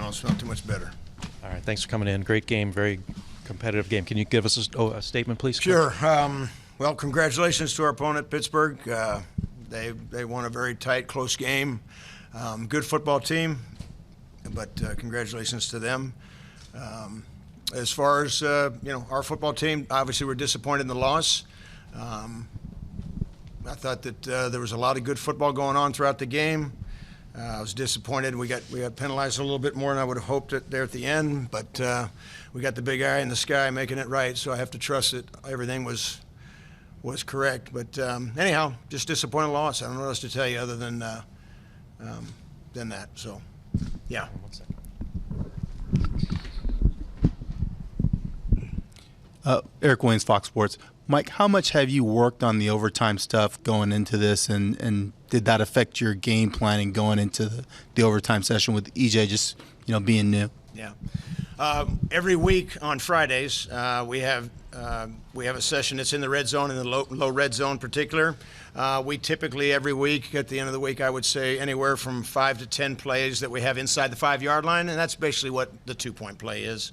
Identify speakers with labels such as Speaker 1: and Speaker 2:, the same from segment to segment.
Speaker 1: don't smell too much better.
Speaker 2: All right, thanks for coming in. Great game, very competitive game. Can you give us a statement, please?
Speaker 1: Sure. Well, congratulations to our opponent, Pittsburgh. They won a very tight, close game. Good football team, but congratulations to them. As far as our football team, obviously we're disappointed in the loss. I thought that there was a lot of good football going on throughout the game. I was disappointed. We got penalized a little bit more than I would have hoped there at the end, but we got the big eye in the sky making it right, so I have to trust that everything was correct. But anyhow, just disappointing loss. I don't know what else to tell you other than that. So, yeah.
Speaker 2: 1 second.
Speaker 3: Eric Williams, Fox Sports. Mike, how much have you worked on the overtime stuff going into this, and did that affect your game planning going into the overtime session with EJ just being new?
Speaker 1: Yeah. Every week on Fridays, we have a session that's in the red zone, in the low red zone in particular. We typically every week, at the end of the week, I would say anywhere from 5 to 10 plays that we have inside the 5-yard line, and that's basically what the 2-point play is.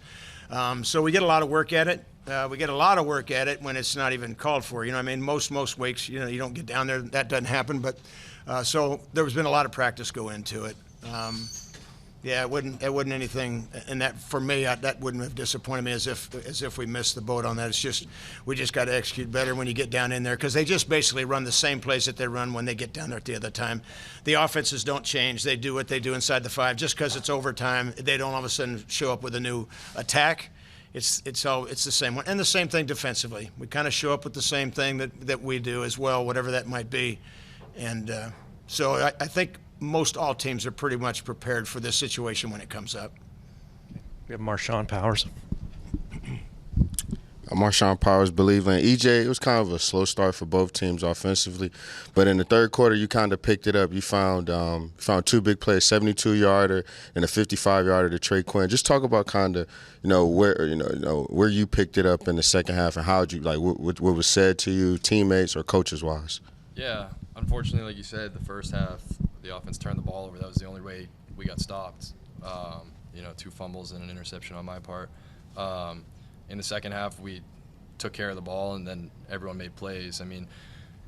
Speaker 1: So we get a lot of work at it. We get a lot of work at it when it's not even called for. Most weeks, you don't get down there. That doesn't happen. But so there's been a lot of practice go into it. It wouldn't anything, and that for me, that wouldn't have disappointed me as if we missed the boat on that. It's just we just got to execute better when you get down in there, because they just basically run the same plays that they run when they get down there at the other time. The offenses don't change; they do what they do inside the 5. Just because it's overtime, they don't all of a sudden show up with a new attack. It's the same one, and the same thing defensively. We kind of show up with the same thing that we do as well, whatever that might be, and so I think most all teams are pretty much prepared for this situation when it comes up.
Speaker 2: We have Marshawn Powers.
Speaker 4: Marshawn Powers, Believer. And EJ, it was kind of a slow start for both teams offensively, but in the third quarter, you kind of picked it up. You found 2 big plays, 72-yarder and a 55-yarder to Trey Quinn. Just talk about kind of where you picked it up in the second half, and how what was said to you, teammates or coaches wise.
Speaker 5: Yeah, unfortunately, like you said, the first half the offense turned the ball over. That was the only way we got stopped. 2 fumbles and an interception on my part. In the second half, we took care of the ball, and then everyone made plays. I mean,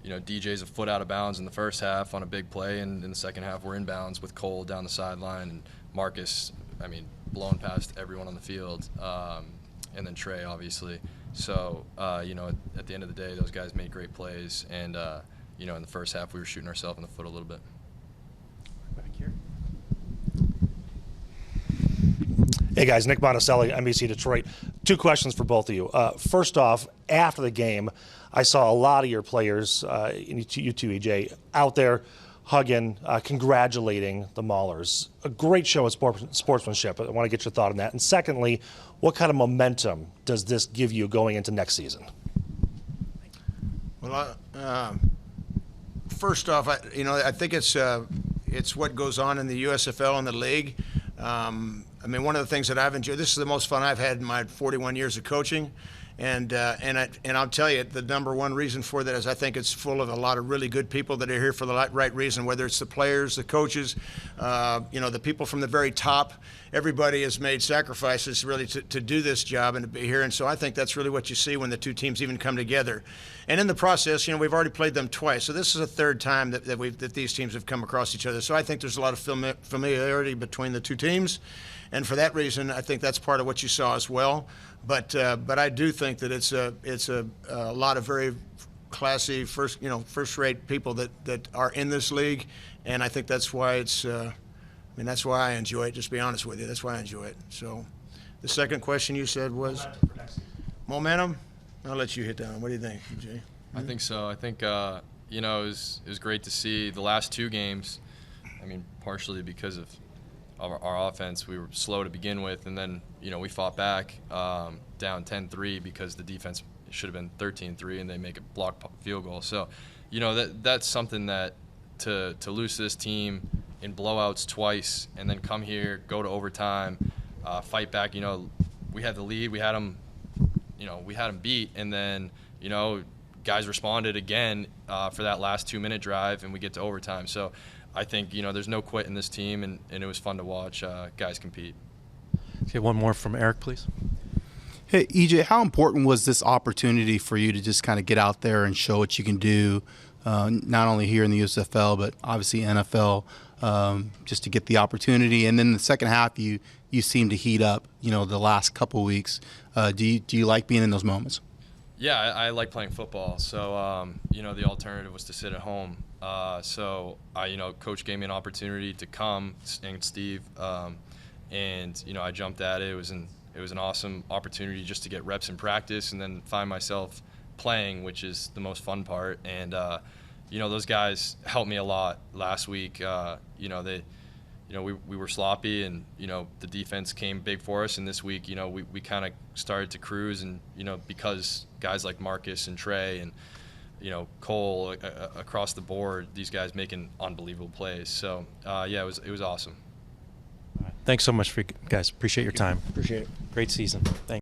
Speaker 5: DJ's a foot out of bounds in the first half on a big play, and in the second half, we're in bounds with Cole down the sideline, and Marcus, blowing past everyone on the field, and then Trey, obviously. So, at the end of the day, those guys made great plays, and, in the first half, we were shooting ourselves in the foot a little bit.
Speaker 2: Back here.
Speaker 6: Hey guys, Nick Monticelli, NBC Detroit. 2 questions for both of you. First off, after the game, I saw a lot of your players, you two, EJ, out there hugging, congratulating the Maulers. A great show of sportsmanship. I want to get your thought on that. And secondly, what kind of momentum does this give you going into next season?
Speaker 1: Well, first off, I think it's what goes on in the USFL and the league. One of the things that I've enjoyed, this is the most fun I've had in my 41 years of coaching, and I'll tell you, the number one reason for that is I think it's full of a lot of really good people that are here for the right reason, whether it's the players, the coaches, the people from the very top. Everybody has made sacrifices really to do this job and to be here, and so I think that's really what you see when the 2 teams even come together. And in the process, we've already played them twice, so this is a 3rd time that these teams have come across each other. So I think there's a lot of familiarity between the 2 teams. And for that reason, I think that's part of what you saw as well. But I do think that it's a lot of very classy, first-rate people that are in this league, and I think that's why that's why I enjoy it. Just to be honest with you, that's why I enjoy it. So, the second question you said was momentum. I'll let you hit that one. What do you think, Jay?
Speaker 5: I think so. I think it was great to see the last 2 games. Partially because of our offense, we were slow to begin with, and then we fought back down 10-3 because the defense should have been 13-3, and they make a block field goal. So, that's something that to lose this team in blowouts twice, and then come here, go to overtime, fight back. We had the lead, we had them beat, and then guys responded again for that last 2-minute drive, and we get to overtime. So I think, there's no quit in this team, and it was fun to watch guys compete.
Speaker 2: Okay, one more from Eric, please.
Speaker 3: Hey, EJ, how important was this opportunity for you to just kind of get out there and show what you can do, not only here in the USFL, but obviously NFL, just to get the opportunity? And then the second half, you seem to heat up, the last couple weeks. Do you like being in those moments?
Speaker 5: Yeah, I like playing football. So, the alternative was to sit at home. So, Coach gave me an opportunity to come, and Steve, and I jumped at it. It was an awesome opportunity just to get reps in practice and then find myself playing, which is the most fun part. And those guys helped me a lot last week. We were sloppy, and the defense came big for us. And this week, we kind of started to cruise, and because guys like Marcus and Trey and Cole across the board, these guys making unbelievable plays. So it was awesome.
Speaker 2: Thanks so much, guys. Appreciate your time.
Speaker 1: Appreciate it.
Speaker 2: Great season. Thanks.